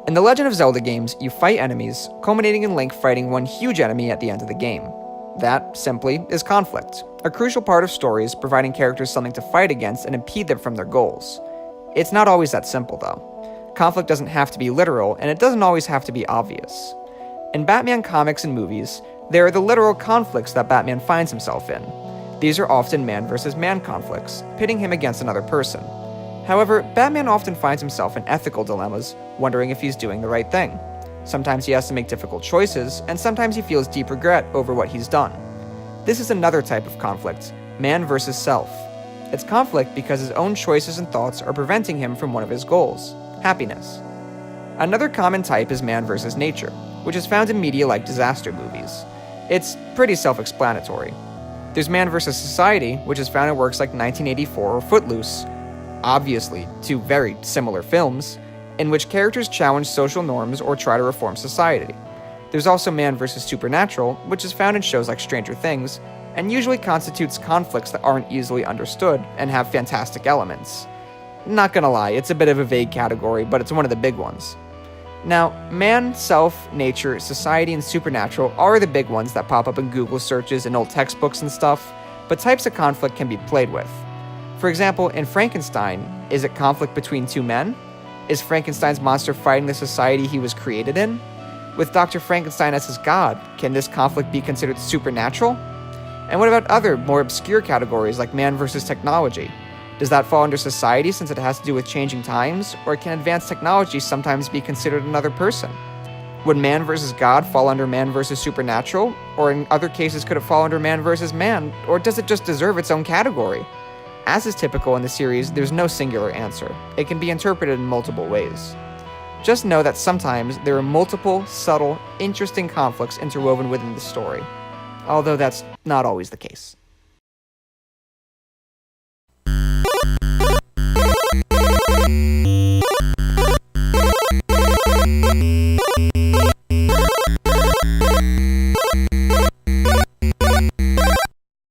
In the Legend of Zelda games, you fight enemies, culminating in Link fighting one huge enemy at the end of the game. That, simply, is conflict, a crucial part of stories providing characters something to fight against and impede them from their goals. It's not always that simple, though. Conflict doesn't have to be literal, and it doesn't always have to be obvious. In Batman comics and movies, there are the literal conflicts that Batman finds himself in. These are often man versus man conflicts, pitting him against another person. However, Batman often finds himself in ethical dilemmas, wondering if he's doing the right thing. Sometimes he has to make difficult choices, and sometimes he feels deep regret over what he's done. This is another type of conflict, man versus self. It's conflict because his own choices and thoughts are preventing him from one of his goals, happiness. Another common type is man versus nature, which is found in media like disaster movies. It's pretty self-explanatory. There's man versus society, which is found in works like 1984 or Footloose, obviously two very similar films, in which characters challenge social norms or try to reform society. There's also man versus supernatural, which is found in shows like Stranger Things, and usually constitutes conflicts that aren't easily understood and have fantastic elements. Not gonna lie, it's a bit of a vague category, but it's one of the big ones. Now, man, self, nature, society, and supernatural are the big ones that pop up in Google searches and old textbooks and stuff, but types of conflict can be played with. For example, in Frankenstein, is it conflict between two men? Is Frankenstein's monster fighting the society he was created in? With Dr. Frankenstein as his god, can this conflict be considered supernatural? And what about other, more obscure categories like man versus technology? Does that fall under society since it has to do with changing times, or can advanced technology sometimes be considered another person? Would man versus God fall under man versus supernatural, or in other cases could it fall under man versus man, or does it just deserve its own category? As is typical in the series, there's no singular answer. It can be interpreted in multiple ways. Just know that sometimes there are multiple, subtle, interesting conflicts interwoven within the story, although that's not always the case.